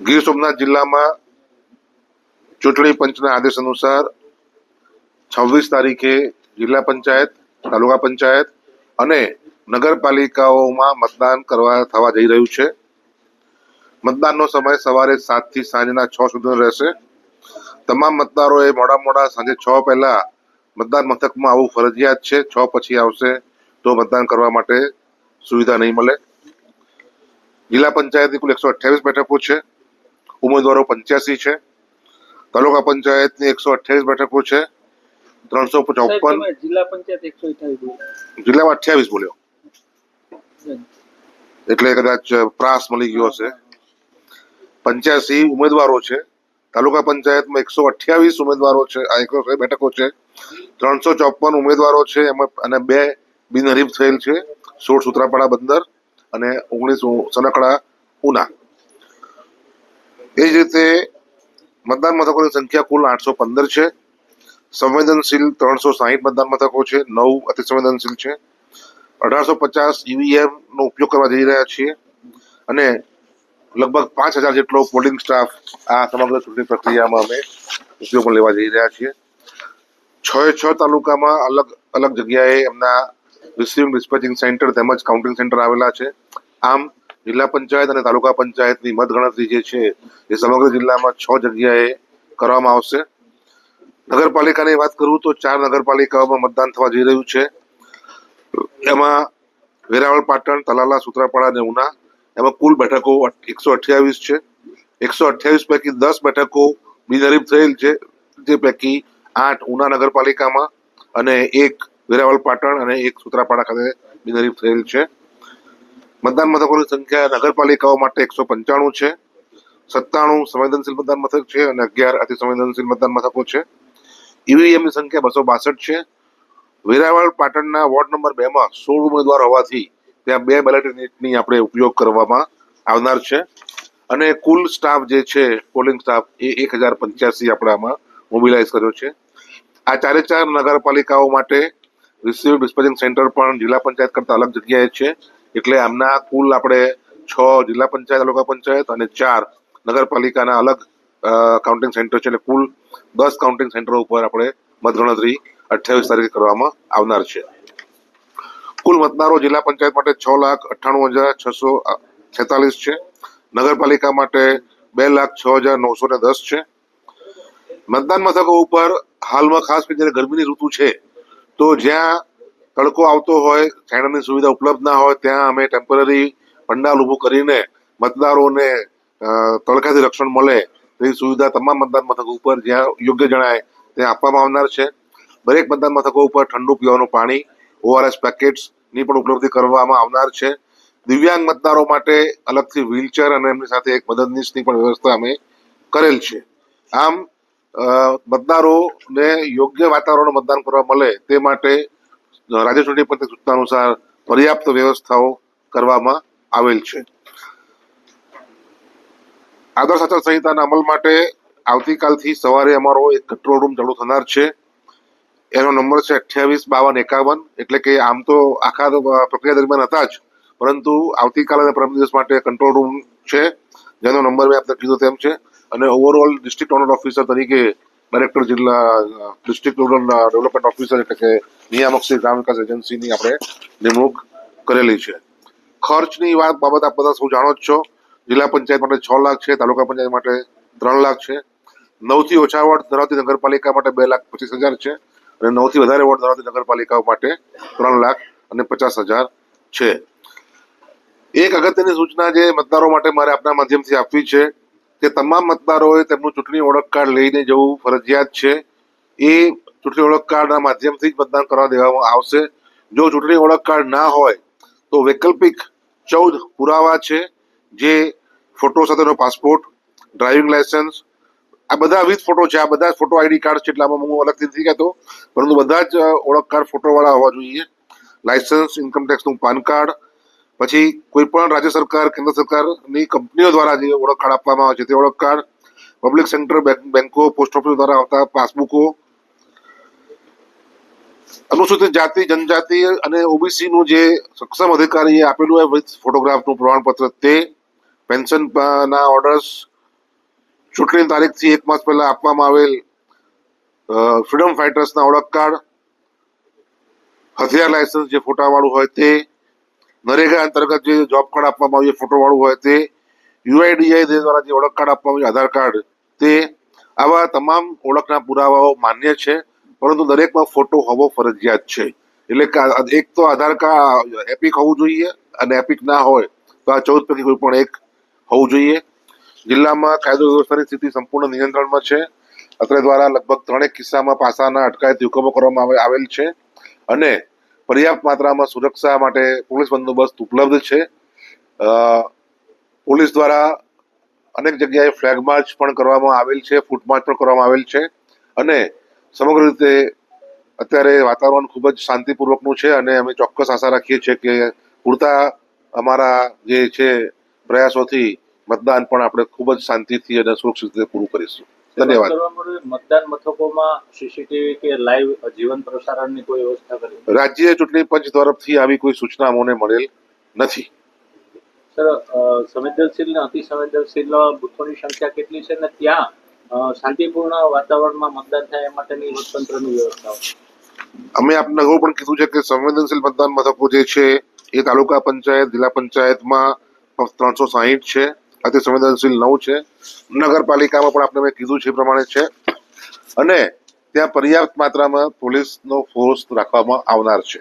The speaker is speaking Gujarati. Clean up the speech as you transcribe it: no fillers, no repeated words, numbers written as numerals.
ગીર સોમનાથ જિલ્લામાં ચૂંટણી પંચના આદેશ અનુસાર 26 તારીખે જિલ્લા પંચાયત, તાલુકા પંચાયત અને નગરપાલિકાઓમાં મતદાન થવા જઈ રહ્યું છે. મતદાનનો સમય સવારે 7 થી સાંજના 6 સુધીનો રહેશે. તમામ મતદારોએ મોડા સાંજે 6 પહેલા મતદાન મથકમાં આવવું ફરજિયાત છે. 6 પછી આવશે તો મતદાન કરવા માટે સુવિધા નહીં મળે. જિલ્લા પંચાયતની કુલ 128 બેઠકો છે. ઉમેદવારો 85 છે. તાલુકા પંચાયતની 128 બેઠકો છે. 354 જિલ્લા પંચાયત 128 જિલ્લામાં 28 બોલ્યો એટલે કદાચ પ્રાસ મળી ગયો હશે. 85 ઉમેદવારો છે. તાલુકા પંચાયતમાં 128 ઉમેદવારો છે. આ 100 બેઠકો છે. 354 ઉમેદવારો છે એમાં અને 2 બિનહરીફ થયેલ છે. 16 સૂત્રાપાડા બંદર અને 19 સનકડા ઉના. એ જ રીતે મતદાન મથકોની સંખ્યા કુલ 815 છે. સંવેદનશીલ 360 મતદાન મથકો છે. 9 અતિ સંવેદનશીલ છે. 1850 ઈવીએમ નો ઉપયોગ કરવા જઈ રહ્યા છીએ અને લગભગ 5000 જેટલો પોલિંગ સ્ટાફ આ સમગ્ર ચૂંટણી પ્રક્રિયામાં અમે ઉપયોગમાં લેવા જઈ રહ્યા છીએ. 6 તાલુકામાં અલગ અલગ જગ્યાએ એમના રિસીવિંગ ડિસ્પેચિંગ સેન્ટર તેમજ કાઉન્ટિંગ સેન્ટર આવેલા છે. આમ જિલ્લા પંચાયત અને તાલુકા પંચાયતની મતગણતરી જે છે એ સમગ્ર જિલ્લામાં 6 જગ્યાએ કરવામાં આવશે. નગરપાલિકાની વાત કરું તો 4 નગરપાલિકાઓમાં મતદાન થવા જઈ રહ્યું છે. એમાં વેરાવળ, પાટણ, તલાલા, સૂત્રાપાડા અને ઉના. એમાં કુલ બેઠકો 128 છે. 128 પૈકી 10 બેઠકો બિનહરીફ થયેલ છે, જે પૈકી 8 ઉના નગરપાલિકામાં અને 1 વેરાવળ, પાટણ અને 1 સૂત્રાપાડા ખાતે બિનહરીફ થયેલ છે. મતદાન મથકોની સંખ્યા નગરપાલિકાઓ માટે 195 છે. 97 સંવેદનશીલ મતદાન મથક છે અને 11 અતિ સંવેદનશીલ મતદાન મથકો છે. ઈવીએમ ની સંખ્યા 262 છે. વેરાવળ પાટણના વોર્ડ નંબર 2 માં 16 ઉમેદવાર હોવાથી ત્યાં 2 બેલેટ યુનિટની આપણે ઉપયોગ કરવામાં આવનાર છે અને કુલ સ્ટાફ જે છે પોલિંગ સ્ટાફ એ 1085 આપણે આમાં મોબિલાઇઝ કર્યો છે. આ 4 નગરપાલિકાઓ માટે રિસીવિંગ ડિસ્પેચિંગ સેન્ટર પણ જિલ્લા પંચાયત કરતા અલગ જગ્યાએ છે. એટલે આમના કુલ આપણે 6 જિલ્લા પંચાયત, તાલુકા પંચાયત અને 4 નગરપાલિકાના અલગ કાઉન્ટિંગ સેન્ટર છે. એટલે કુલ 10 કાઉન્ટિંગ સેન્ટરો ઉપર આપણે મતગણતરી 28 તારીખે કરવામાં આવનાર છે. કુલ મતદારો જિલ્લા પંચાયત માટે 6,98,646 છે. નગરપાલિકા માટે 2,06,910 છે. મતદાન મથકો ઉપર હાલમાં ખાસ કરીને ગરમીની ઋતુ છે તો જ્યાં તડકો આવતો હોય, છાંયડાની સુવિધા ઉપલબ્ધ ના હોય ત્યાં અમે ટેમ્પરરી પંડાલ ઊભું કરીને મતદારોને તડકાથી રક્ષણ મળે તેવી સુવિધા તમામ મતદાન મથકો ઉપર જ્યાં યોગ્ય જણાય ત્યાં આપવામાં આવનાર છે. દરેક મતદાન મથકો ઉપર ઠંડુ પીવાનું પાણી, ORS પેકેટ્સની પણ ઉપલબ્ધિ કરવામાં આવનાર છે. દિવ્યાંગ મતદારો માટે અલગથી વ્હીલચેર અને એમની સાથે એક મદદનીશની પણ વ્યવસ્થા અમે કરેલ છે. આમ મતદારોને યોગ્ય વાતાવરણ મતદાન કરવા મળે તે માટે રાજ્ય ચૂંટણી પંચની સૂચના અનુસાર પર્યાપ્ત વ્યવસ્થાઓ કરવામાં આવેલ છે. આદર્શ આચાર સંહિતાના અમલ માટે આવતીકાલથી સવારે અમારો એક કંટ્રોલ રૂમ ચાલુ થનાર છે. એનો નંબર છે 285251. એટલે કે આમ તો આખા પ્રક્રિયા દરમિયાન હતા જ, પરંતુ આવતીકાલ અને પરમ દિવસ માટે કંટ્રોલ રૂમ છે જેનો નંબર મેં આપને કીધો તેમ છે. અને ઓવરઓલ ડિસ્ટ્રિક્ટ ઓનર ઓફિસર તરીકે ડાયરેક્ટર જિલ્લા ડિસ્ટ્રિક્ટ રૂરલ ડેવલપમેન્ટ ઓફિસર એટલે કે નિયામક શ્રી ગ્રામ વિકાસ એજન્સીની આપણે નિમણૂક કરેલી છે. ખર્ચની બાબત આપ બધા સૌ જાણો જ છો. જિલ્લા પંચાયત માટે 6 લાખ છે. તાલુકા પંચાયત માટે 3 લાખ છે. 9 થી ઓછા વોર્ડ ધરાવતી નગરપાલિકા માટે 2,25,000 છે અને 9 થી વધારે વોર્ડ ધરાવતી નગરપાલિકાઓ માટે 3,50,000 છે. એક અગત્યની સૂચના જે મતદારો માટે મારે આપના માધ્યમથી આપવી છે કે તમામ મતદારોએ તેમનું ચૂંટણી ઓળખ કાર્ડ લઈને જવું ફરજિયાત છે. એ ચૂંટણી ઓળખ કાર્ડના માધ્યમથી જ મતદાન કરવા દેવામાં આવશે. જો ચૂંટણી ઓળખ કાર્ડ ના હોય તો વૈકલ્પિક 14 પુરાવા છે, જે ફોટો સાથેનો પાસપોર્ટ, ડ્રાઇવિંગ લાયસન્સ, આ બધા વિથ ફોટો છે. આ બધા ફોટો આઈડી કાર્ડ છે એટલે આમાં હું અલગથી નથી કહેતો, પરંતુ બધા જ ઓળખ કાર્ડ ફોટોવાળા હોવા જોઈએ. લાયસન્સ, ઇન્કમ ટેક્સનું પાન કાર્ડ, પછી કોઈ પણ રાજ્ય સરકાર, કેન્દ્ર સરકારની કંપનીઓ દ્વારા જે ઓળખ કાર્ડ આપવામાં આવે છે તે ઓળખ કાર્ડ, પબ્લિક સેક્ટર બેંકો, પોસ્ટ ઓફિસ દ્વારા આવતા પાસબુકો, અનુસૂચિત જાતિ, જનજાતિ અને ઓબીસી નું જે સક્ષમ અધિકારીએ આપેલું હોય વિથ ફોટોગ્રાફનું પ્રમાણપત્ર તે, પેન્શન ના ઓર્ડર્સ, ચૂંટણી તારીખથી 1 માસ પહેલા આપવામાં આવેલ ફ્રીડમ ફાઇટર્સના ઓળખ કાર્ડ, હથિયાર લાયસન્સ જે ફોટાવાળું હોય તે, નરેગા અંતર્ગત જે જોબ કાર્ડ આપવામાં આવ્યું ફોટોવાળું હોય તે, યુઆઈડીઆઈ દ્વારા જે ઓળખ કાર્ડ આપવામાં આવ્યું આધાર કાર્ડ તે, આવા તમામ ઓળખના પુરાવાઓ માન્ય છે, પરંતુ દરેકમાં ફોટો હોવો ફરજિયાત છે. એટલે કે એક તો આધાર કાર્ડ એપિક હોવું જોઈએ અને એપિક ના હોય તો આ 14 પૈકી કોઈ પણ એક હોવું જોઈએ. જિલ્લામાં કાયદો વ્યવસ્થાની સ્થિતિ સંપૂર્ણ નિયંત્રણમાં છે. અત્રે દ્વારા લગભગ 3 કિસ્સામાં પાસાના અટકાયત હુકમો કરવામાં આવેલ છે અને પર્યાપ્ત માત્રામાં સુરક્ષા માટે પોલીસ બંદોબસ્ત ઉપલબ્ધ છે. પોલીસ દ્વારા અનેક જગ્યાએ ફ્લેગ માર્ચ પણ કરવામાં આવેલ છે, ફૂટ માર્ચ પણ કરવામાં આવેલ છે અને સમગ્ર રીતે અત્યારે વાતાવરણ ખૂબ જ શાંતિપૂર્વકનું છે અને અમે ચોક્કસ આશા રાખીએ છીએ કે પૂરતા અમારા જે છે પ્રયાસોથી મતદાન પણ આપણે ખૂબ જ શાંતિથી અને સુરક્ષિત રીતે પૂરું કરીશું. ધન્યવાદ. મતદાન મથકોમાં સીસીટીવી કે લાઈવ જીવન પ્રસારણની કોઈ વ્યવસ્થા કરી? રાજ્ય ચૂંટણી પંચ તરફથી આવી કોઈ સૂચના અમને મળેલ નથી. સર, સંવેદનશીલ ને અતિ સંવેદનશીલ બૂથોની સંખ્યા કેટલી છે ને ત્યાં શાંતિપૂર્ણ વાતાવરણમાં મતદાન થાય એ માટેની તંત્રની વ્યવસ્થાઓ? અમે આપને અગાઉ પણ કીધું છે કે સંવેદનશીલ મતદાન મથકો જે છે એ તાલુકા પંચાયત, જિલ્લા પંચાયતમાં 360 છે, અતિ સંવેદનશીલ 9 છે, નગરપાલિકામાં પણ આપણે મેં કીધું છે એ પ્રમાણે છે અને ત્યાં પર્યાપ્ત માત્રામાં પોલીસનો ફોર્સ રાખવામાં આવનાર છે.